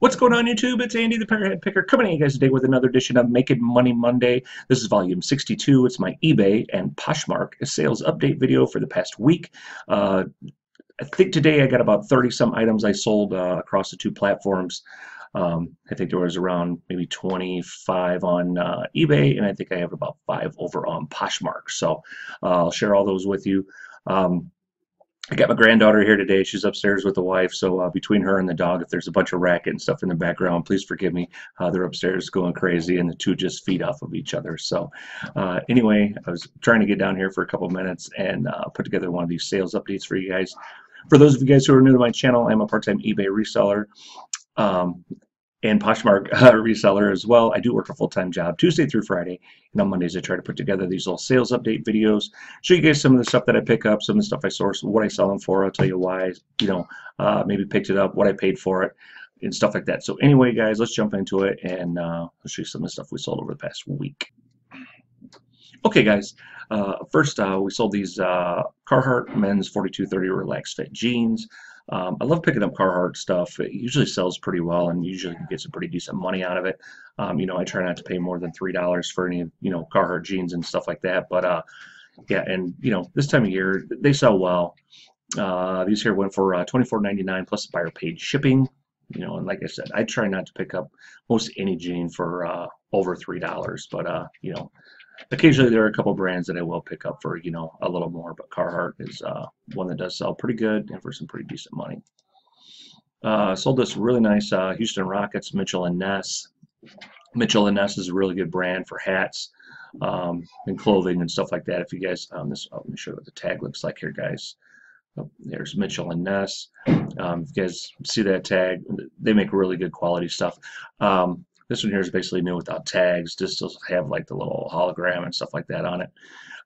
What's going on, YouTube? It's Andy the Parrot Picker coming at you guys today with another edition of Making Money Monday. This is volume 62. It's my eBay and Poshmark sales update video for the past week. I think today I got about 30 some items I sold across the two platforms. I think there was around maybe 25 on eBay, and I think I have about 5 over on Poshmark. So I'll share all those with you. I got my granddaughter here today. She's upstairs with the wife, so between her and the dog, if there's a bunch of racket and stuff in the background, please forgive me. They're upstairs going crazy, and the two just feed off of each other. So anyway, I was trying to get down here for a couple minutes and put together one of these sales updates for you guys. For those of you guys who are new to my channel, I'm a part-time eBay reseller. And Poshmark reseller as well. I do work a full-time job Tuesday through Friday, and on Mondays I try to put together these little sales update videos, show you guys some of the stuff that I pick up, some of the stuff I source, what I sell them for. I'll tell you why, maybe picked it up, what I paid for it, and stuff like that. So anyway, guys, let's jump into it, and I'll show you some of the stuff we sold over the past week. Okay, guys. First, we sold these Carhartt men's 4230 relaxed fit jeans. I love picking up Carhartt stuff. It usually sells pretty well, and usually you get some pretty decent money out of it. I try not to pay more than $3 for any, Carhartt jeans and stuff like that. But yeah, and this time of year they sell well. These here went for $24.99 plus the buyer paid shipping. And like I said, I try not to pick up most any jean for over $3. But occasionally there are a couple brands that I will pick up for a little more, but Carhartt is one that does sell pretty good and for some pretty decent money. Sold this really nice Houston Rockets Mitchell & Ness. Mitchell & Ness is a really good brand for hats and clothing and stuff like that. If you guys, let me show you what the tag looks like here, guys. Oh, there's Mitchell & Ness. If you guys see that tag, they make really good quality stuff. This one here is basically new without tags, just doesn't have like the little hologram and stuff like that on it.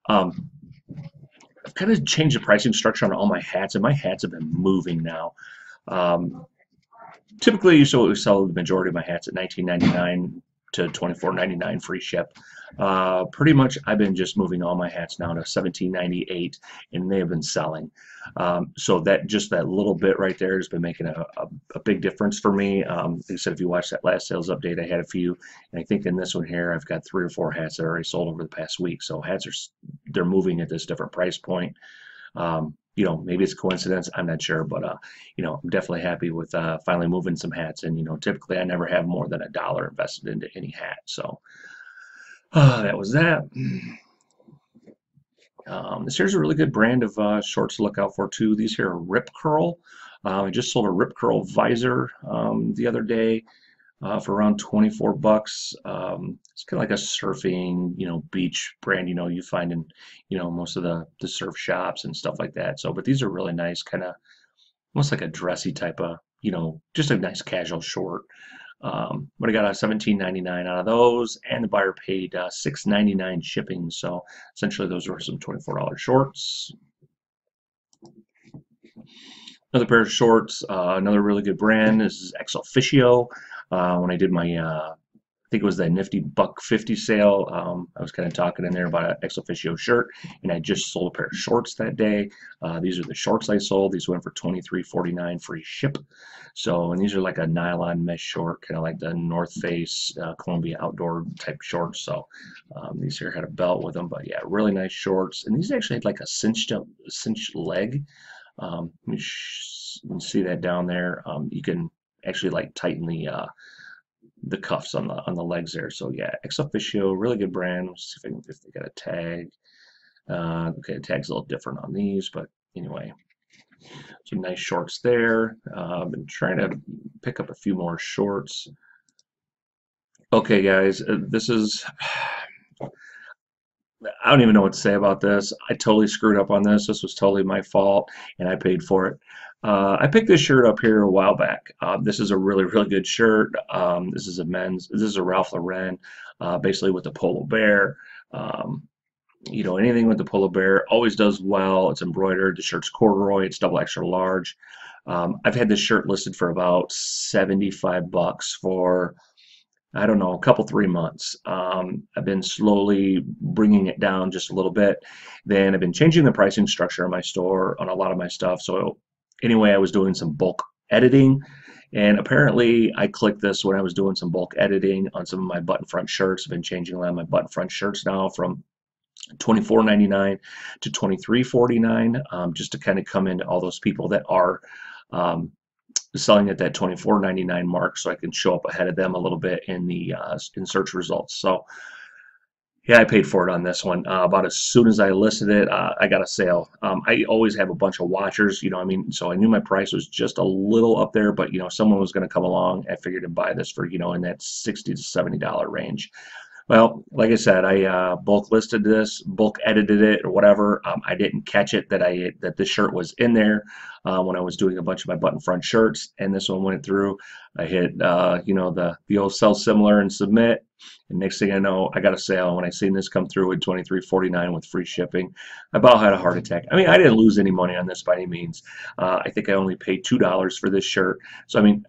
I've kind of changed the pricing structure on all my hats, and my hats have been moving now. Typically, we sell the majority of my hats at $19.99 to $24.99 free ship. Pretty much I've been just moving all my hats now to $17.98, and they have been selling. So that little bit right there has been making a big difference for me. Like I said, if you watched that last sales update, I had a few, and I think in this one here I've got 3 or 4 hats that are already sold over the past week. So hats they're moving at this different price point. Maybe it's a coincidence, I'm not sure, but I'm definitely happy with finally moving some hats. And typically I never have more than $1 invested into any hat. So that was that. This here's a really good brand of shorts to look out for too. These here are Rip Curl. I just sold a Rip Curl visor the other day for around 24 bucks. It's kind of like a surfing, beach brand, you find in, most of the surf shops and stuff like that. So, but these are really nice, kind of almost like a dressy type of, just a nice casual short. But I got a $17.99 out of those, and the buyer paid $6.99 shipping. So essentially, those were some $24 shorts. Another pair of shorts, another really good brand. This is Ex Officio. When I did my, I think it was that nifty $1.50 sale, I was kind of talking in there about an Ex Officio shirt, and I just sold a pair of shorts that day. These are the shorts I sold. These went for $23.49 free ship. So, and these are like a nylon mesh short, kind of like the North Face Columbia outdoor type shorts. So these here had a belt with them, but yeah, really nice shorts. And these actually had like a cinched leg. You can see that down there. You can actually like tighten the cuffs on the legs there. So yeah, Ex Officio, really good brand. Let's see if they got a tag. Okay, the tag's a little different on these, but anyway, some nice shorts there. I've been trying to pick up a few more shorts. Okay, guys, this is. I don't even know what to say about this. I totally screwed up on this. This was totally my fault, and I paid for it. I picked this shirt up here a while back. This is a really, really good shirt. This is a Ralph Lauren, basically with the Polo Bear. Anything with the Polo Bear always does well. It's embroidered. The shirt's corduroy. It's double extra large. I've had this shirt listed for about 75 bucks for, I don't know, a couple, 3 months. I've been slowly bringing it down just a little bit. Then I've been changing the pricing structure in my store on a lot of my stuff. So anyway, I was doing some bulk editing. And apparently, I clicked this when I was doing some bulk editing on some of my button front shirts. I've been changing a lot of my button front shirts now from $24.99 to $23.49, just to kind of come into all those people that are um, selling at that $24.99 mark, so I can show up ahead of them a little bit in the in search results. So yeah, I paid for it on this one. About as soon as I listed it, I got a sale. I always have a bunch of watchers, you know, I mean, so I knew my price was just a little up there, but, you know, someone was going to come along. I figured to buy this for, you know, in that $60 to $70 range. Well, like I said, I bulk listed this, bulk edited it, or whatever. I didn't catch it that that this shirt was in there when I was doing a bunch of my button front shirts, and this one went through. I hit, you know, the old sell similar and submit, and next thing I know, I got a sale. When I seen this come through at $23.49 with free shipping, I about had a heart attack. I mean, I didn't lose any money on this by any means. I think I only paid $2 for this shirt. So I mean,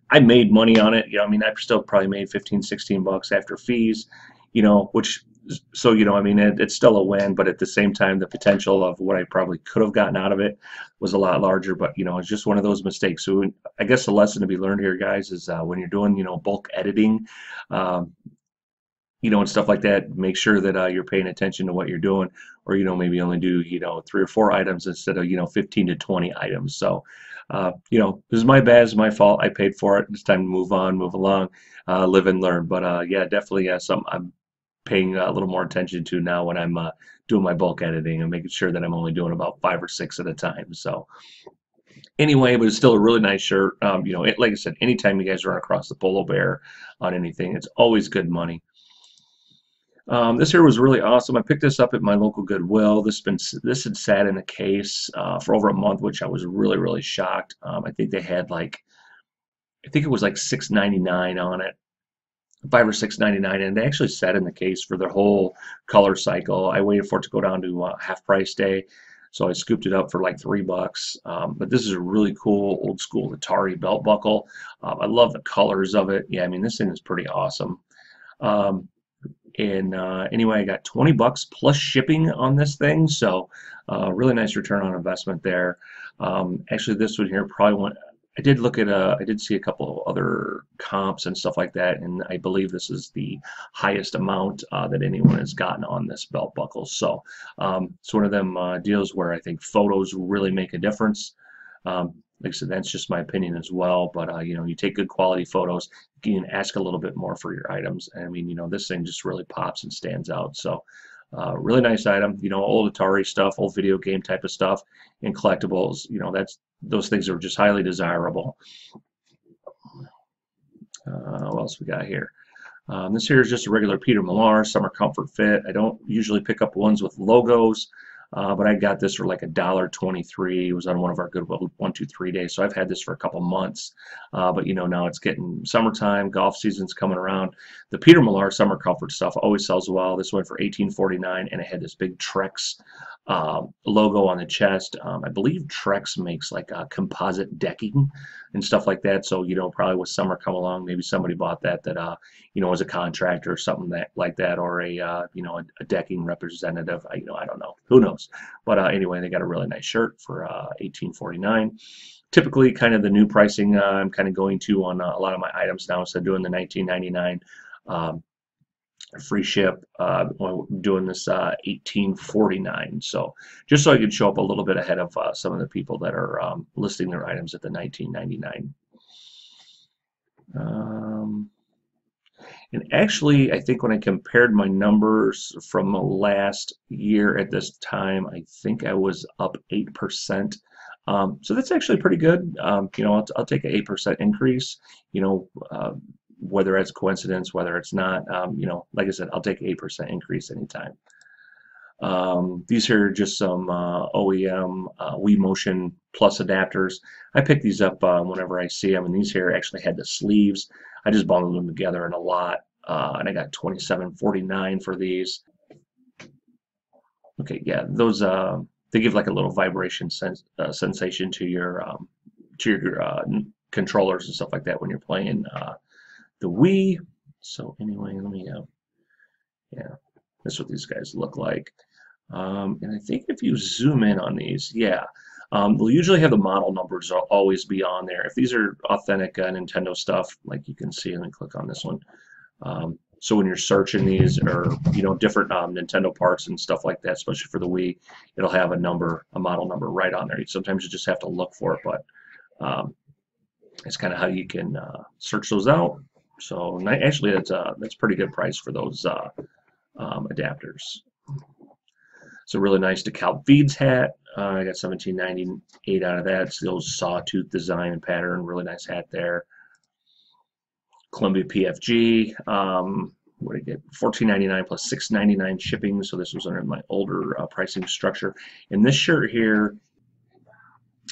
I made money on it. You know, I mean, I still probably made 15, 16 bucks after fees, you know, which, so, you know, I mean, it's still a win, but at the same time, the potential of what I probably could have gotten out of it was a lot larger. But, you know, it's just one of those mistakes. So I guess the lesson to be learned here, guys, is when you're doing, you know, bulk editing, um, you know, and stuff like that, make sure that you're paying attention to what you're doing, or, you know, maybe only do, you know, 3 or 4 items instead of, you know, 15 to 20 items. So, you know, this is my bad, it's my fault. I paid for it. It's time to move on, move along, live and learn. But yeah, definitely something I'm paying a little more attention to now when I'm doing my bulk editing and making sure that I'm only doing about 5 or 6 at a time. So anyway, but it's still a really nice shirt. You know, like I said, anytime you guys run across the Polo Bear on anything, it's always good money. This here was really awesome. I picked this up at my local Goodwill. This had sat in a case for over a month, which I was really shocked. I think they had like, I think it was like $6.99 on it, 5 or 6.99, and they actually sat in the case for their whole color cycle. I waited for it to go down to half price day, so I scooped it up for like $3. But this is a really cool old school Atari belt buckle. I love the colors of it. Yeah, I mean, this thing is pretty awesome. Um, and anyway, I got 20 bucks plus shipping on this thing, so really nice return on investment there. Actually, this one here probably went. I did look at I did see a couple of other comps and stuff like that, and I believe this is the highest amount that anyone has gotten on this belt buckle. So it's one of them deals where I think photos really make a difference. Like I said, that's just my opinion as well. But you know, you take good quality photos, you can ask a little bit more for your items. I mean, you know, this thing just really pops and stands out. So really nice item. You know, old Atari stuff, old video game type of stuff, and collectibles. You know, those things are just highly desirable. What else we got here? This here is just a regular Peter Millar Summer Comfort Fit. I don't usually pick up ones with logos, but I got this for like $1.23. It was on one of our Goodwill 1, 2, 3 days, so I've had this for a couple months. But you know, now it's getting summertime, golf season's coming around. The Peter Millar Summer Comfort stuff always sells well. This went for $18.49, and it had this big Trex logo on the chest. I believe Trex makes like composite decking and stuff like that. So you know, probably with summer come along, maybe somebody bought that you know, as a contractor or something like that, or a you know, a decking representative. You know, I don't know, who knows. But anyway, they got a really nice shirt for $18.49. Typically, kind of the new pricing I'm kind of going to on a lot of my items now, instead of doing the $19.99 free ship, doing this $18.49. So just so I can show up a little bit ahead of some of the people that are listing their items at the $19.99. And actually, I think when I compared my numbers from last year at this time, I think I was up 8%. So that's actually pretty good. You know, I'll take an 8% increase. You know, whether it's coincidence, whether it's not. You know, like I said, I'll take an 8% increase anytime. These here are just some OEM Wii Motion Plus adapters. I pick these up whenever I see them, and these here actually had the sleeves. I just bundled them together in a lot, and I got $27.49 for these. Okay, yeah, those they give like a little vibration sensation to your controllers and stuff like that when you're playing the Wii. So anyway, let me yeah, that's what these guys look like. And I think if you zoom in on these, yeah, They'll usually have the model numbers always be on there. If these are authentic Nintendo stuff, like you can see, let me click on this one. So when you're searching these, or different Nintendo parts and stuff like that, especially for the Wii, it'll have a number, a model number right on there. Sometimes you just have to look for it, but it's kind of how you can search those out. So actually, that's pretty good price for those adapters. It's a really nice DeKalb Feeds hat. I got $17.98 out of that. It's the old sawtooth design and pattern. Really nice hat there. Columbia PFG. What did I get? $14.99 plus $6.99 shipping. So this was under my older pricing structure. And this shirt here,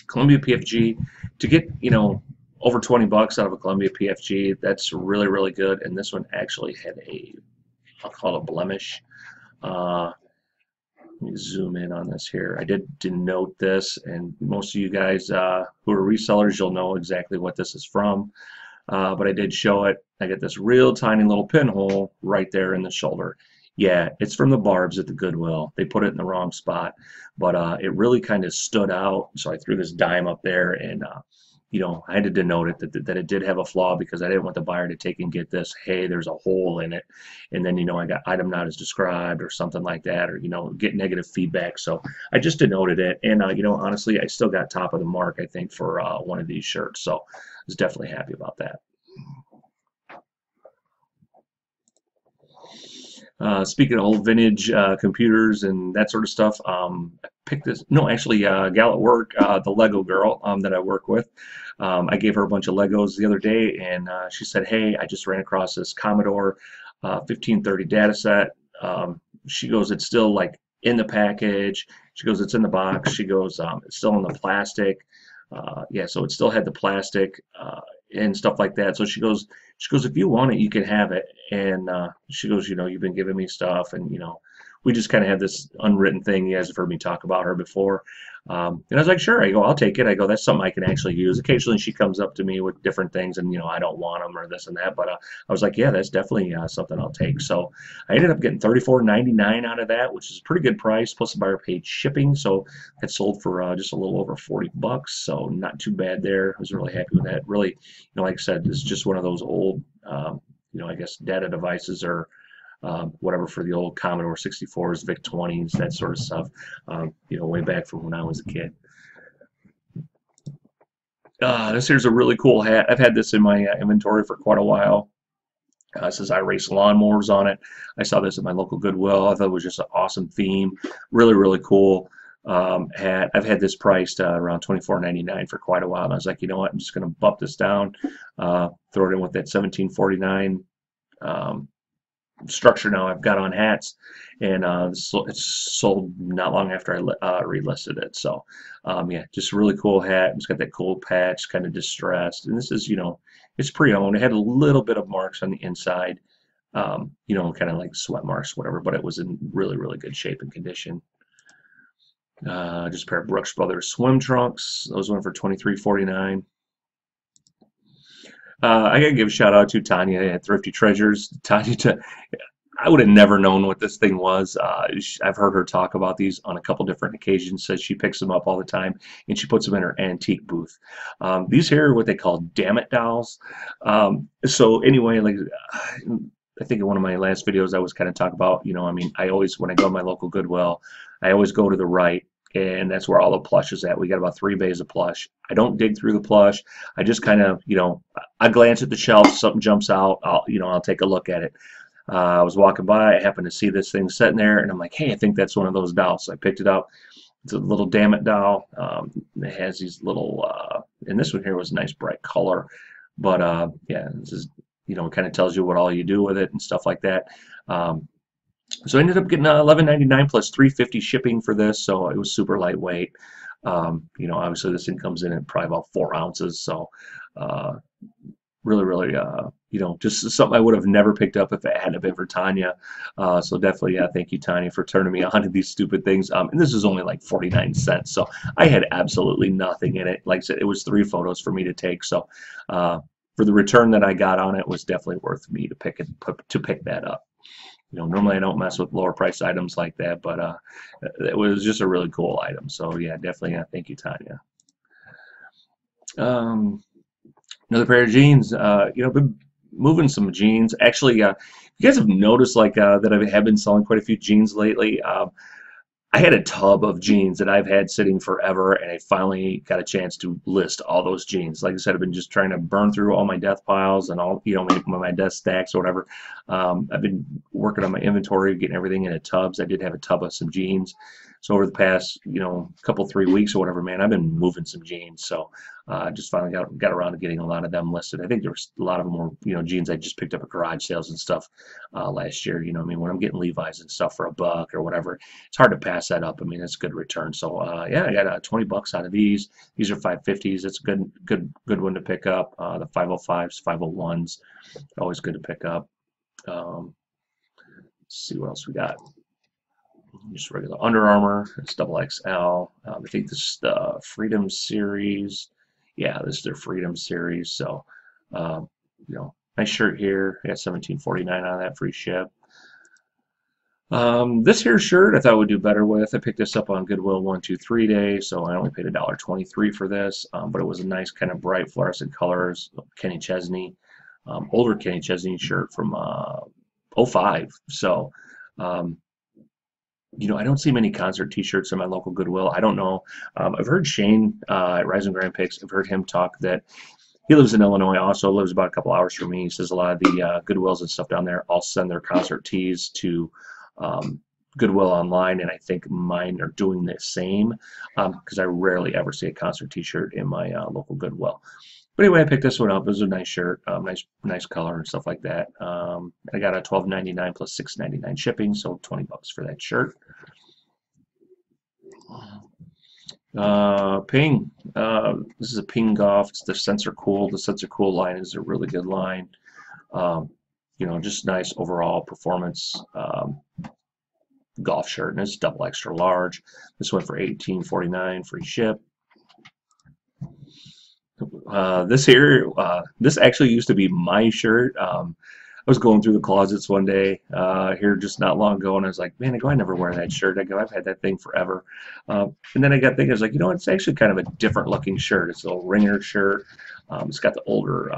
Columbia PFG, to get over 20 bucks out of a Columbia PFG, that's really, really good. And this one actually had I'll call it a blemish. Let me zoom in on this here. I did denote this, and most of you guys who are resellers, you'll know exactly what this is from. But I did show it. I get this real tiny little pinhole right there in the shoulder. Yeah, it's from the barbs at the Goodwill. They put it in the wrong spot, but it really kind of stood out. So I threw this dime up there, and I had to denote it that it did have a flaw, because I didn't want the buyer to take and get this, hey, there's a hole in it, and then I got item not as described or something like that, or get negative feedback. So I just denoted it, and honestly, I still got top of the mark, I think, for one of these shirts. So I was definitely happy about that. Speaking of old vintage computers and that sort of stuff, I picked this. No, actually, gal at work, the Lego girl that I work with, I gave her a bunch of Legos the other day, and she said, "Hey, I just ran across this Commodore 1530 data set." She goes, "It's still like in the package." She goes, "It's in the box." She goes, "It's still in the plastic." Yeah, so it still had the plastic and stuff like that. So she goes, "If you want it, you can have it." And she goes, "You've been giving me stuff," and we just kind of had this unwritten thing. You guys have heard me talk about her before. And I was like, "Sure." I go, "I'll take it." I go, "That's something I can actually use." Occasionally she comes up to me with different things, and I don't want them or this and that, but I was like, "Yeah, that's definitely something I'll take." So I ended up getting $34.99 out of that, which is a pretty good price, plus the buyer paid shipping. So it sold for just a little over 40 bucks, so not too bad there. I was really happy with that. Really, like I said, it's just one of those old I guess data devices, or whatever, for the old Commodore 64s, VIC 20s, that sort of stuff, way back from when I was a kid. This here's a really cool hat. I've had this in my inventory for quite a while. It says "I race lawnmowers" on it. I saw this at my local Goodwill. I thought it was just an awesome theme. Really, really cool hat. I've had this priced around $24.99 for quite a while, and I was like, you know what, I'm just going to bump this down, throw it in with that $17.49 structure now I've got on hats, and it's sold not long after I relisted it. So yeah, just a really cool hat. It's got that cool patch, kind of distressed, and this is it's pre-owned. It had a little bit of marks on the inside, kind of like sweat marks, whatever, but it was in really, really good shape and condition. Just a pair of Brooks Brothers swim trunks. Those went for $23.49. I gotta give a shout out to Tanya at Thrifty Treasures. Tanya, I would have never known what this thing was. I've heard her talk about these on a couple different occasions. Says she picks them up all the time, and she puts them in her antique booth. These here are what they call "damn it" dolls. So anyway, like I think in one of my last videos, I was kind of talking about, I always, when I go to my local Goodwill, I always go to the right, and that's where all the plush is at. We got about 3 bays of plush. I don't dig through the plush. I just kind of, I glance at the shelf, something jumps out, I'll take a look at it. I was walking by, I happened to see this thing sitting there, and I'm like, hey, I think that's one of those dolls. So I picked it up. It's a little "damn it" doll. It has these little, and this one here was a nice bright color, but yeah, this is, kind of tells you what all you do with it and stuff like that. So I ended up getting $11.99 plus $3.50 shipping for this, so it was super lightweight. Obviously this thing comes in at probably about 4 ounces, so really, really, just something I would have never picked up if it hadn't been for Tanya. So definitely, yeah, thank you, Tanya, for turning me on to these stupid things. And this is only like 49 cents, so I had absolutely nothing in it. Like I said, it was 3 photos for me to take, so for the return that I got on it, was definitely worth me to pick that up. Normally I don't mess with lower price items like that, but it was just a really cool item. So yeah, definitely, thank you, Tanya. Um, Another pair of jeans. Been moving some jeans. Actually, you guys have noticed like that I have been selling quite a few jeans lately. I had a tub of jeans that I've had sitting forever, and I finally got a chance to list all those jeans. Like I said, I've been just trying to burn through all my death piles and all, my death stacks or whatever. I've been working on my inventory, getting everything into tubs. I did have a tub of some jeans. So over the past, couple, 3 weeks or whatever, man, I've been moving some jeans. So just finally got around to getting a lot of them listed. I think there's a lot of them were, jeans I just picked up at garage sales and stuff last year. When I'm getting Levi's and stuff for $1 or whatever, it's hard to pass that up. I mean, it's a good return. So yeah, I got 20 bucks out of these. These are 550s. It's a good one to pick up. The 505s, 501s, always good to pick up. Let's see what else we got. Just regular Under Armour. It's double XL. I think this is the Freedom series. Yeah, this is their Freedom series. So, nice shirt here. I got $17.49 on that, free ship. This here shirt I thought would do better with. I picked this up on Goodwill 123 day, so I only paid $1.23 for this. But it was a nice kind of bright fluorescent colors. Kenny Chesney, older Kenny Chesney shirt from '05. So, I don't see many concert T-shirts in my local Goodwill. I don't know. I've heard Shane at Rising Grand Picks. I've heard him talk that he lives in Illinois. Also lives about a couple hours from me. He says a lot of the Goodwills and stuff down there all send their concert tees to Goodwill online, and I think mine are doing the same because I rarely ever see a concert T-shirt in my local Goodwill. But anyway, I picked this one up. It was a nice shirt, nice color and stuff like that. I got a $12.99 plus $6.99 shipping, so 20 bucks for that shirt. Ping. This is a Ping Golf. It's the Sensor Cool. The Sensor Cool line is a really good line. Just nice overall performance golf shirt, and it's double extra large. This went for $18.49, free ship. This actually used to be my shirt. I was going through the closets one day here just not long ago, and I was like, man, I never wear that shirt. I've had that thing forever. And then I got thinking, I was like, it's actually kind of a different looking shirt. It's a little ringer shirt. It's got the older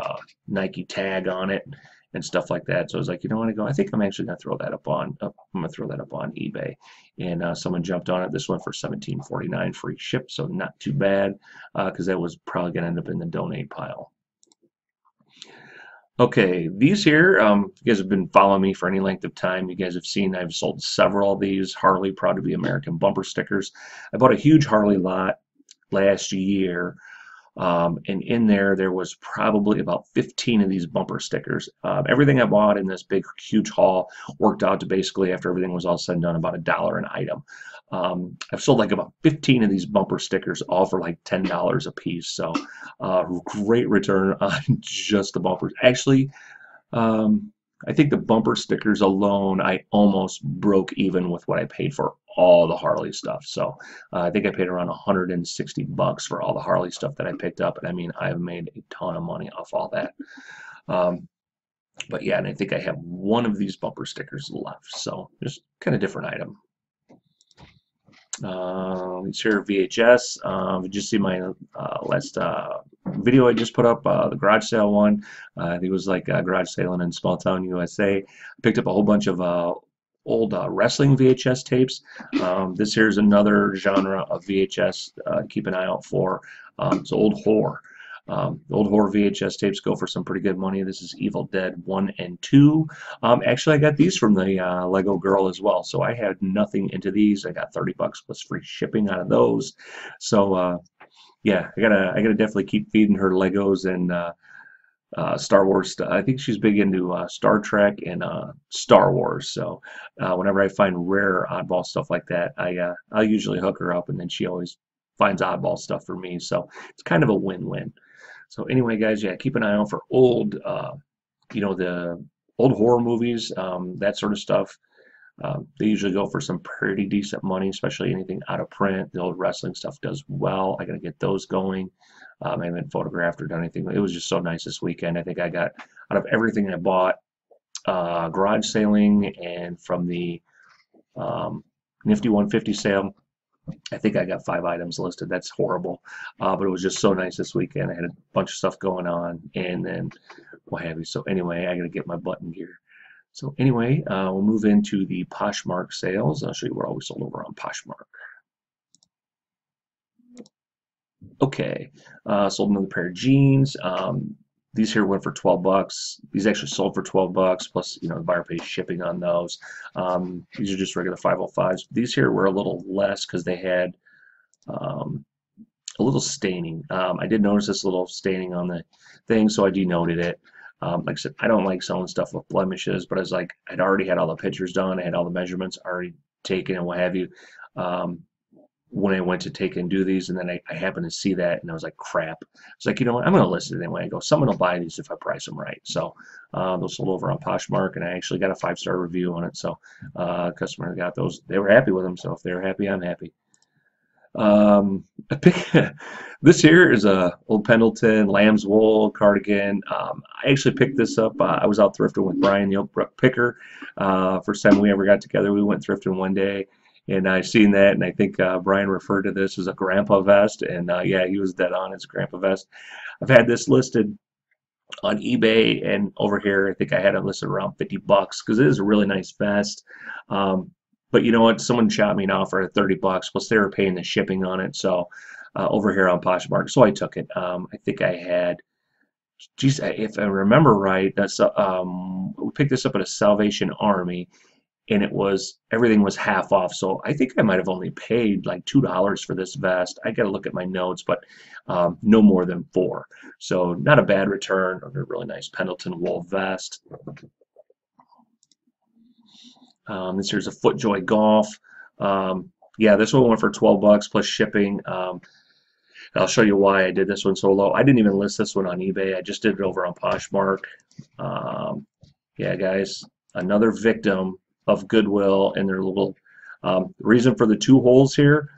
Nike tag on it and stuff like that. So I was like, I think I'm actually gonna throw that up on. I'm gonna throw that up on eBay. And someone jumped on it. This one for $17.49, free ship, so not too bad because that was probably gonna end up in the donate pile. Okay, these here, you guys have been following me for any length of time. You guys have seen I've sold several of these Harley Proud to be American bumper stickers. I bought a huge Harley lot last year. And in there was probably about 15 of these bumper stickers. Everything I bought in this big, huge haul worked out to basically, after everything was all said and done, about $1 an item. I've sold like about 15 of these bumper stickers, all for like $10 a piece. So great return on just the bumpers. Actually, I think the bumper stickers alone, I almost broke even with what I paid for all the Harley stuff. So I think I paid around 160 bucks for all the Harley stuff that I picked up. And I mean, I've made a ton of money off all that. But yeah, and I think I have one of these bumper stickers left. So just kind of different item. It's here VHS. You just see my last video I just put up, the garage sale one. I think it was like garage sailing in small town USA. I picked up a whole bunch of old wrestling VHS tapes. This here's another genre of VHS to keep an eye out for. It's old horror. The old horror VHS tapes go for some pretty good money. This is Evil Dead 1 and 2. Actually, I got these from the Lego Girl as well, so I had nothing into these. I got 30 bucks plus free shipping out of those. So yeah, I gotta definitely keep feeding her Legos and Star Wars. I think she's big into Star Trek and Star Wars. So whenever I find rare oddball stuff like that, I'll usually hook her up, and then she always finds oddball stuff for me. So it's kind of a win-win. So anyway, guys, yeah, keep an eye out for old, the old horror movies, that sort of stuff. They usually go for some pretty decent money, especially anything out of print. The old wrestling stuff does well. I got to get those going. I haven't photographed or done anything. It was just so nice this weekend. I think I got, out of everything I bought, garage sailing and from the Nifty 150 sale. I think I got 5 items listed. That's horrible. But it was just so nice this weekend. I had a bunch of stuff going on and then what have you. So anyway, I got to get my button gear. So anyway, we'll move into the Poshmark sales. I'll show you what all we sold over on Poshmark. Okay, sold another pair of jeans. These here went for 12 bucks. These actually sold for 12 bucks plus, you know, the buyer pays shipping on those. These are just regular 505s. These here were a little less because they had a little staining. I did notice this little staining on the thing, so I denoted it. Like I said, I don't like selling stuff with blemishes, but I was like, I'd already had all the pictures done. I had all the measurements already taken and what have you. When I went to take and do these, and then I happened to see that, and I was like, crap. It's like, you know what, I'm going to list it anyway. I go, someone will buy these if I price them right. So those sold over on Poshmark, and I actually got a 5-star review on it. So customer got those. They were happy with them. So if they're happy, I'm happy. I pick, this here is a old Pendleton lamb's wool cardigan. I actually picked this up. I was out thrifting with Brian, the Oak Brook picker. First time we ever got together, we went thrifting one day. And I seen that, and I think Brian referred to this as a grandpa vest, and yeah, he was dead on. It's a grandpa vest. I've had this listed on eBay, and over here, I think I had it listed around 50 bucks because it is a really nice vest. But you know what? Someone shot me an offer at 30 bucks, plus they were paying the shipping on it. So over here on Poshmark, so I took it. I think I had, geez, if I remember right, that's we picked this up at a Salvation Army, and it was everything was half off. So I think I might have only paid like $2 for this vest. I got to look at my notes, but no more than 4. So not a bad return on a really nice Pendleton wool vest. This here's a FootJoy Golf. Yeah, this one went for 12 bucks plus shipping. I'll show you why I did this one so low. I didn't even list this one on eBay. I just did it over on Poshmark. Yeah, guys, another victim of Goodwill and their little reason for the 2 holes here.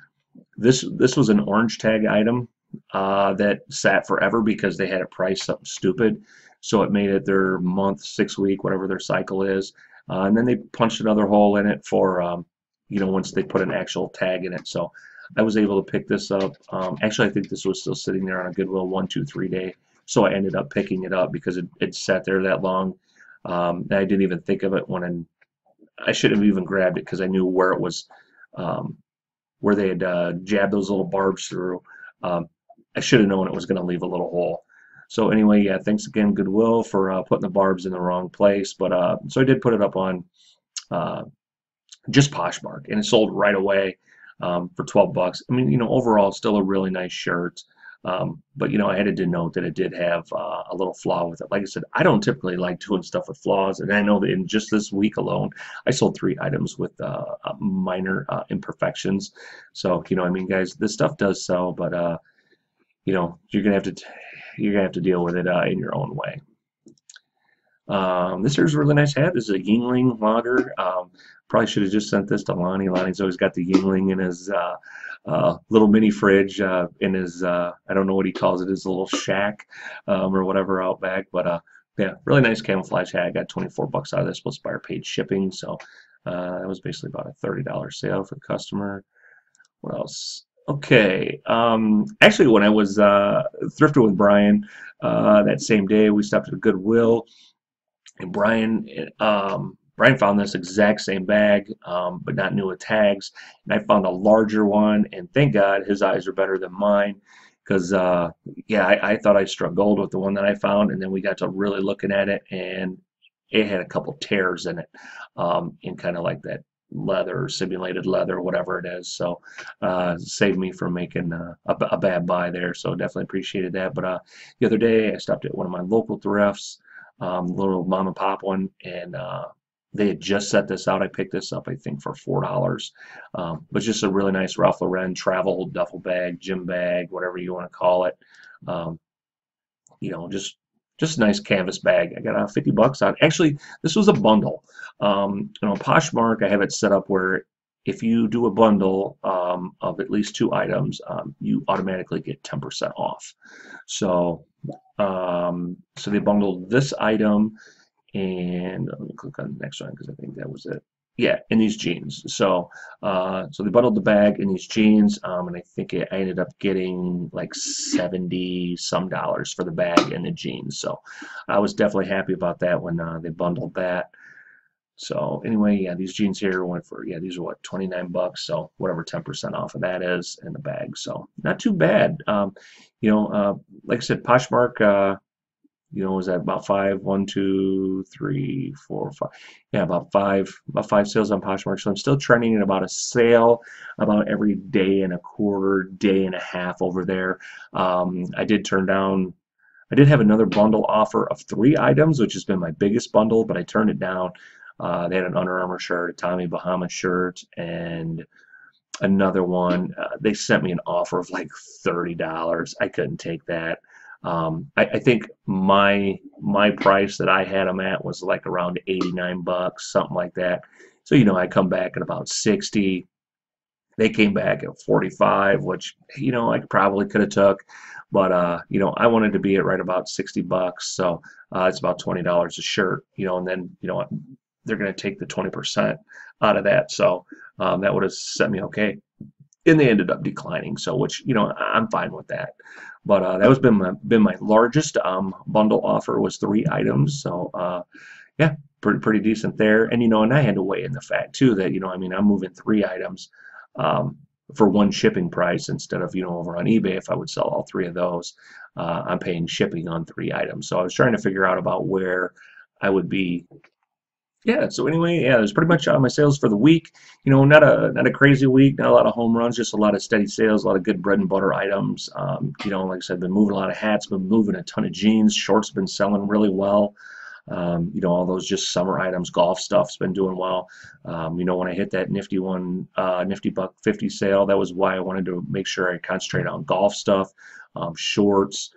This was an orange tag item that sat forever because they had it priced something stupid. So it made it their month, 6-week, whatever their cycle is. And then they punched another hole in it for, you know, once they put an actual tag in it. So I was able to pick this up. Actually, I think this was still sitting there on a Goodwill 1, 2, 3 day. So I ended up picking it up because it sat there that long. And I didn't even think of it when I should have even grabbed it because I knew where it was, where they had jabbed those little barbs through. I should have known it was going to leave a little hole. So anyway, yeah, thanks again, Goodwill, for putting the barbs in the wrong place. But so I did put it up on just Poshmark, and it sold right away for 12 bucks. I mean, you know, overall, still a really nice shirt. But you know, I had to denote that it did have a little flaw with it. Like I said, I don't typically like doing stuff with flaws, and I know that in just this week alone, I sold 3 items with minor imperfections. So you know, I mean, guys, this stuff does sell, but you know, you're gonna have to deal with it in your own way. This here's a really nice hat. This is a Yingling lager. Probably should have just sent this to Lonnie. Lonnie's always got the Yingling in his little mini fridge in his, I don't know what he calls it, his little shack or whatever out back. But yeah, really nice camouflage hat. I got 24 bucks out of this plus buyer paid shipping. So that was basically about a $30 sale for the customer. What else? Okay. Actually, when I was thrifting with Brian that same day, we stopped at a Goodwill. And Brian found this exact same bag, but not new with tags. And I found a larger one, and thank God his eyes are better than mine, because yeah, I thought I struck gold with the one that I found, and then we got to really looking at it, and it had a couple tears in it, in kind of like that leather, simulated leather, whatever it is. So saved me from making a bad buy there. So definitely appreciated that. But the other day, I stopped at one of my local thrifts. Little mom and pop one, and they had just set this out. I picked this up, I think, for $4. But just a really nice Ralph Lauren travel duffel bag, gym bag, whatever you want to call it. You know, just a nice canvas bag. I got 50 bucks out. Actually, this was a bundle. You know, Poshmark, I have it set up where if you do a bundle of at least 2 items, you automatically get 10% off. So so they bundled this item and let me click on the next one because I think that was it. Yeah, in these jeans. So, so they bundled the bag in these jeans, and I think I ended up getting like 70 some dollars for the bag and the jeans. So, I was definitely happy about that when they bundled that. So anyway, yeah, these jeans here went for, yeah, these are what, 29 bucks. So whatever 10% off of that is in the bag. So not too bad. You know, like I said, Poshmark, you know, was at about five, one, two, three, four, five. Yeah, about five sales on Poshmark. So I'm still trending at about a sale about every day and a quarter, day and a half over there. I did turn down, I did have another bundle offer of 3 items, which has been my biggest bundle, but I turned it down. They had an Under Armour shirt, a Tommy Bahama shirt, and another one. They sent me an offer of like $30. I couldn't take that. I think my price that I had them at was like around 89 bucks, something like that. So you know, I come back at about 60. They came back at 45, which you know I probably could have took, but you know I wanted to be at right about 60 bucks, so it's about $20 a shirt, you know, and then you know they're going to take the 20% out of that, so that would have set me okay. And they ended up declining, so which you know I'm fine with that. But that was been my largest bundle offer was 3 items, so yeah, pretty decent there. And you know, and I had to weigh in the fact too that you know, I mean, I'm moving 3 items um, for one shipping price instead of you know over on eBay. If I would sell all 3 of those, I'm paying shipping on 3 items. So I was trying to figure out about where I would be. Yeah. So anyway, yeah, there's pretty much my sales for the week. You know, not a crazy week, not a lot of home runs, just a lot of steady sales, a lot of good bread and butter items. You know, like I said, been moving a lot of hats, been moving a ton of jeans, shorts been selling really well. You know, all those just summer items, golf stuff's been doing well. You know, when I hit that nifty one, nifty buck 50 sale, that was why I wanted to make sure I concentrate on golf stuff, shorts,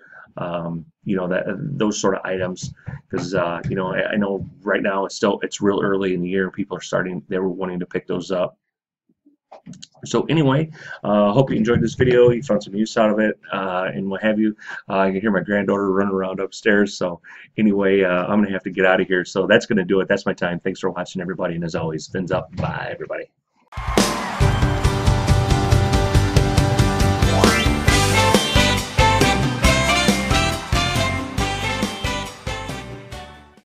you know, that those sort of items, because you know, I know right now it's real early in the year. People are starting, they were wanting to pick those up. So anyway, hope you enjoyed this video. You found some use out of it, and what have you. You can hear my granddaughter running around upstairs. So anyway, I'm gonna have to get out of here. So that's gonna do it. That's my time. Thanks for watching, everybody. And as always, fins up. Bye, everybody.